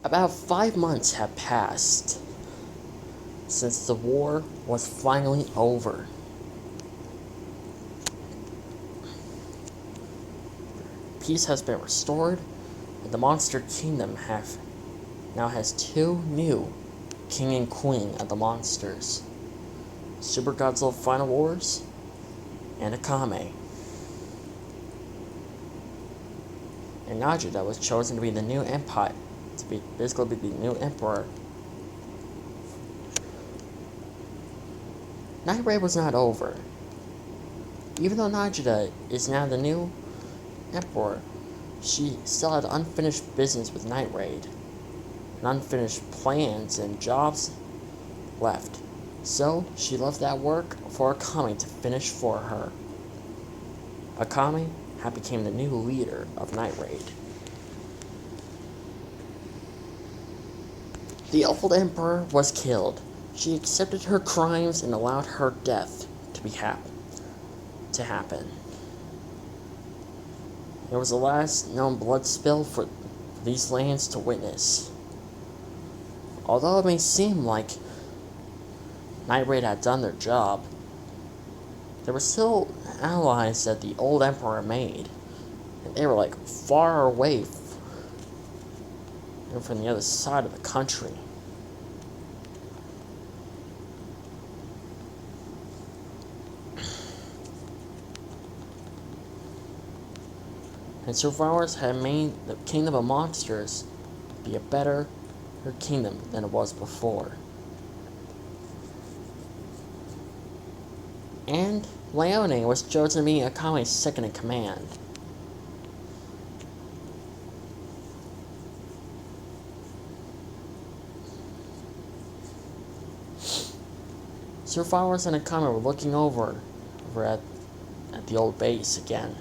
About 5 months have passed since the war was finally over. Peace has been restored, and the monster kingdom now has two new king and queen of the monsters: Super Godzilla Final Wars and Akame. And Najida was chosen to be the new empire, to be basically be the new emperor. Night Raid was not over. Even though Najida is now the new emperor, she still had unfinished business with Night Raid, and unfinished plans and jobs left. So she left that work for Akame to finish for her. Akame had became the new leader of Night Raid. The old emperor was killed. She accepted her crimes and allowed her death to happen. It was the last known blood spill for these lands to witness. Although it may seem like Night Raid had done their job, there were still allies that the old emperor made, and they were like far away from the other side of the country. And survivors had made the kingdom of monsters be a better kingdom than it was before. And Leone was chosen to be Akame's second in command. Survivors and Akame were looking over at the old base again.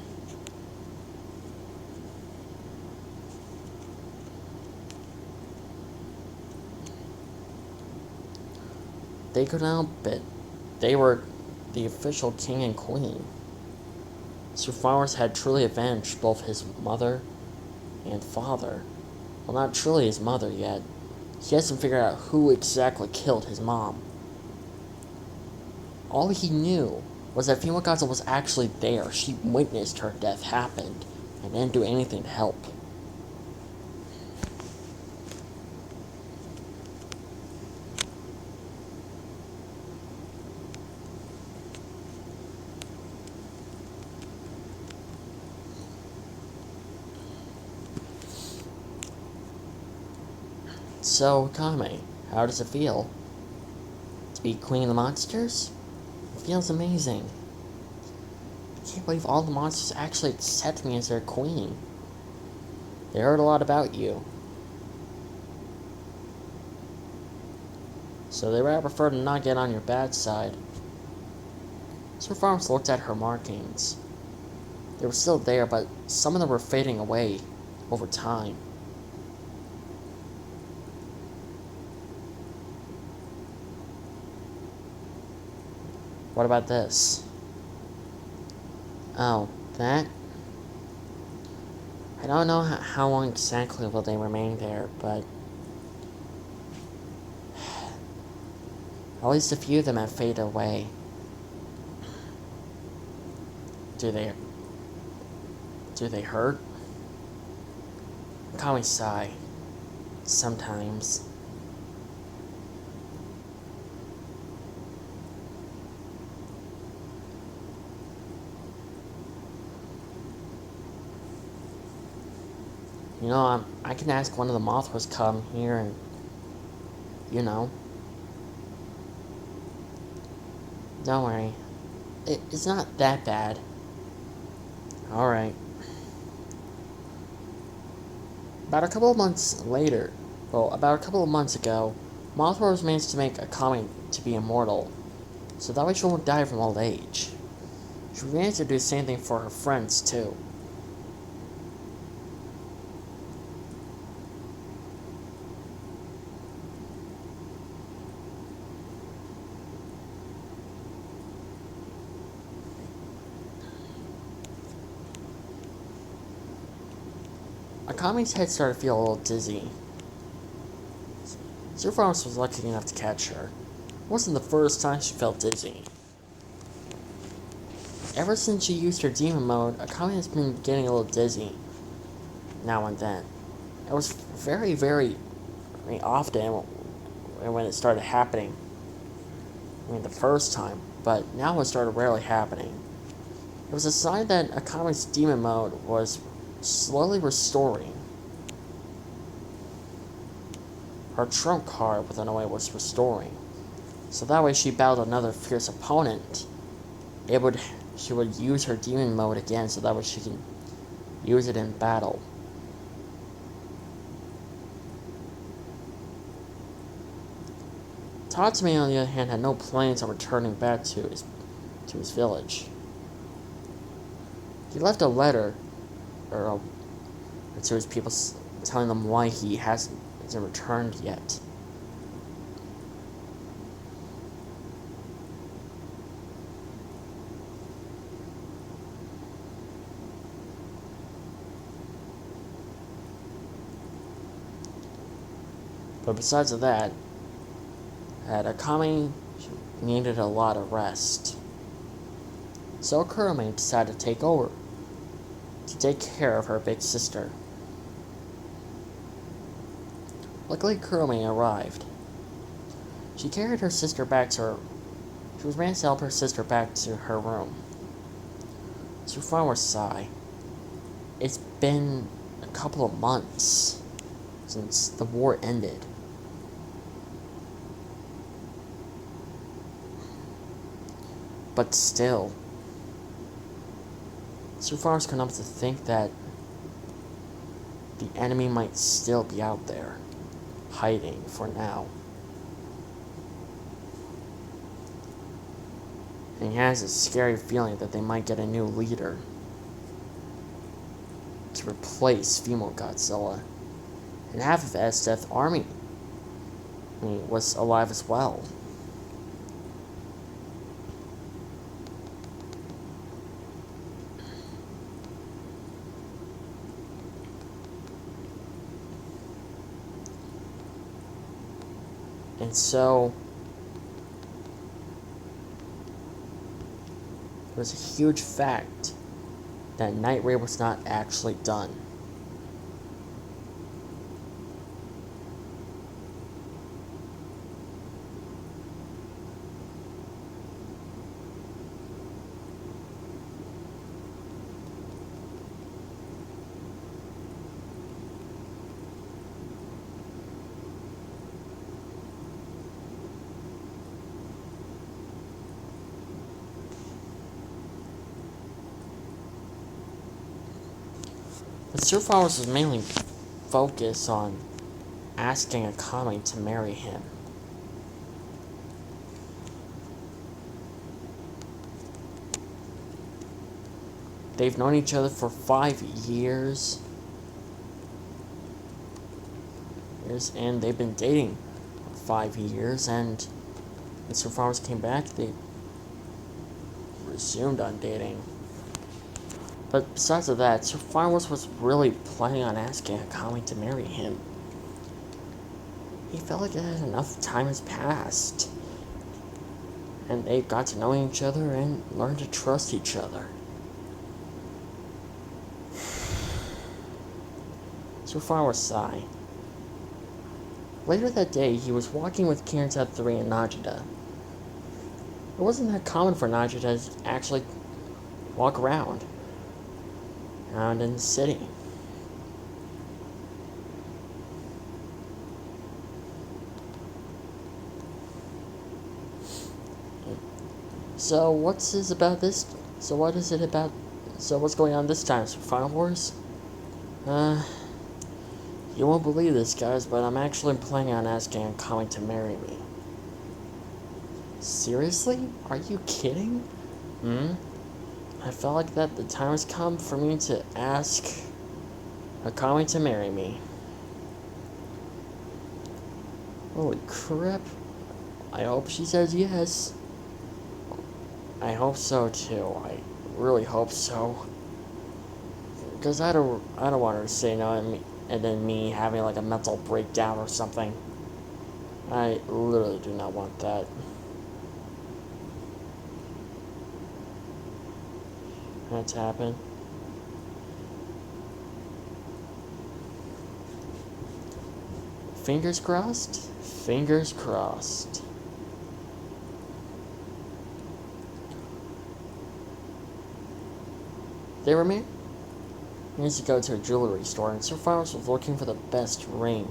They couldn't help it. They were the official king and queen. Survivors had truly avenged both his mother and father. Well, not truly his mother yet. He hasn't figured out who exactly killed his mom. All he knew was that female Godzilla was actually there. She witnessed her death happen and didn't do anything to help. So, Akame, how does it feel to be queen of the monsters? It feels amazing. I can't believe all the monsters actually accept me as their queen. They heard a lot about you, so they would prefer to not get on your bad side. Sir Farms looked at her markings. They were still there, but some of them were fading away over time. What about this? Oh, that? I don't know how long exactly will they remain there, but at least a few of them have faded away. Do they hurt? Call me sigh. Sometimes. You know, I can ask one of the Mothras come here and, you know. Don't worry. It's not that bad. Alright. About a couple of months ago, Mothra was managed to make Akame to be immortal, so that way she won't die from old age. She managed to do the same thing for her friends, too. Akame's head started to feel a little dizzy. Surface was lucky enough to catch her. It wasn't the first time she felt dizzy. Ever since she used her demon mode, Akame has been getting a little dizzy now and then. It was very often when it started happening. The first time, but now it started rarely happening. It was a sign that Akame's demon mode was slowly restoring. Her trump card, within a way, was restoring. So that way she battled another fierce opponent. She would use her demon mode again, so that way she can use it in battle. Tatsumi, on the other hand, had no plans on returning back to his village. He left a letter to his people telling them why he hasn't returned yet. But besides that, Akame needed a lot of rest. So Kurome decided to take over, to take care of her big sister. Luckily, Kurome arrived. She carried her sister back to her. She was ready to help her sister back to her room. Survivor sigh. It's been a couple of months since the war ended. But still, Survivors come up to think that the enemy might still be out there, hiding for now. And he has a scary feeling that they might get a new leader to replace female Godzilla. And half of SDF army was alive as well. And so, it was a huge fact that Night Raid was not actually done. But Surfowers was mainly focused on asking Akame to marry him. They've known each other for 5 years. And they've been dating for 5 years, and when Surfowers came back, they resumed on dating. But besides of that, Survivors was really planning on asking Akame to marry him. He felt like enough time has passed, and they got to know each other and learned to trust each other. Survivors sigh. Later that day, he was walking with Kirintat 3 and Najida. It wasn't that common for Najida to actually walk around in the city. So what is it about? So what's going on this time? Final Wars? You won't believe this, guys, but I'm actually planning on asking Akame to marry me. Seriously? Are you kidding? I felt like that the time has come for me to ask Akame to marry me. Holy crap. I hope she says yes. I hope so too. I really hope so. Because I don't want her to say no and then me having like a mental breakdown or something. I literally do not want that. That's happened. Fingers crossed? Fingers crossed. They were married years ago to a jewelry store, and Sir Farms was looking for the best ring.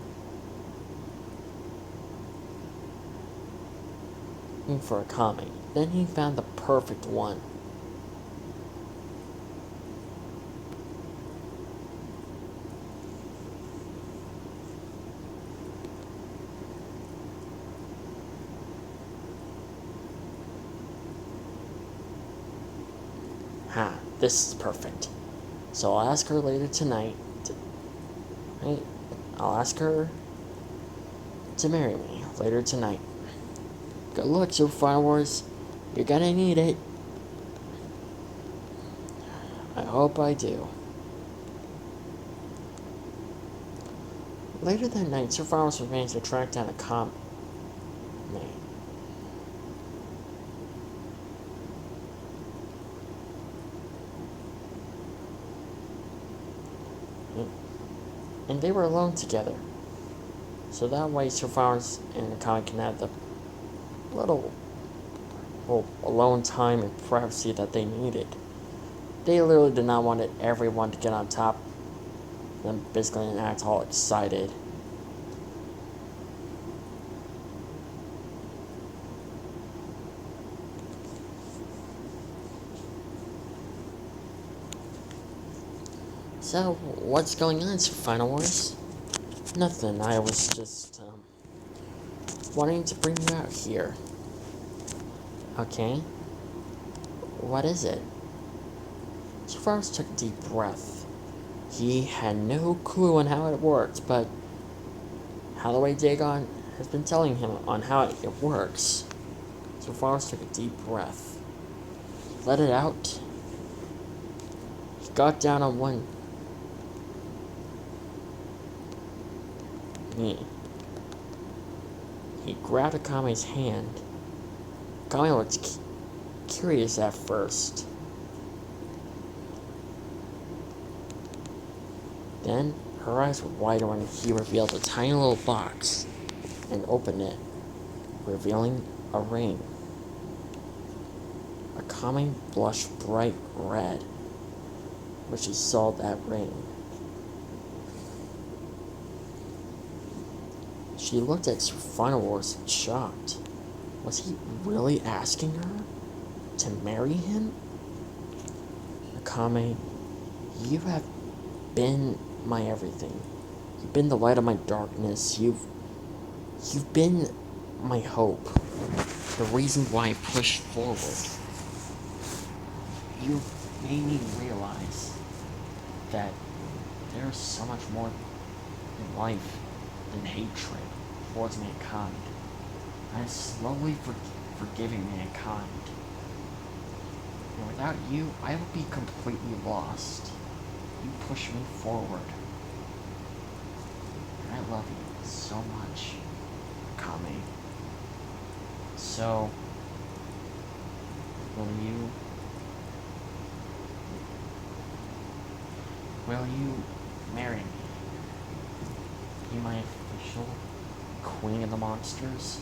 For a akame. Then he found the perfect one. This is perfect. So I'll ask her later tonight. I'll ask her to marry me later tonight. Good luck, Super Fire Wars. You're gonna need it. I hope I do. Later that night, Sir Fire Wars was managed to track down a akame. And they were alone together. So that way Sir Farms and akame can have the little alone time and privacy that they needed. They literally did not want everyone to get on top of them basically and act all excited. So, what's going on, Super Final Wars? Nothing, I was just, wanting to bring you out here. Okay? What is it? Sir Farms took a deep breath. He had no clue on how it worked, but Holloway Dagon has been telling him on how it works. Sir Farms took a deep breath. Let it out. He got down on one knee. He grabbed Akame's hand. Akame looked curious at first. Then her eyes were wider when he revealed a tiny little box and opened it, revealing a ring. Akame blushed bright red when she saw that ring. She looked at Sir Final Wars shocked. Was he really asking her to marry him? Akame, you have been my everything. You've been the light of my darkness. You've been my hope. The reason why I push forward. You made me realize that there's so much more in life than hatred towards mankind. I'm slowly forgiving mankind. And without you, I would be completely lost. You push me forward. And I love you so much, Akame. So, will you marry me? Be my official queen of the monsters?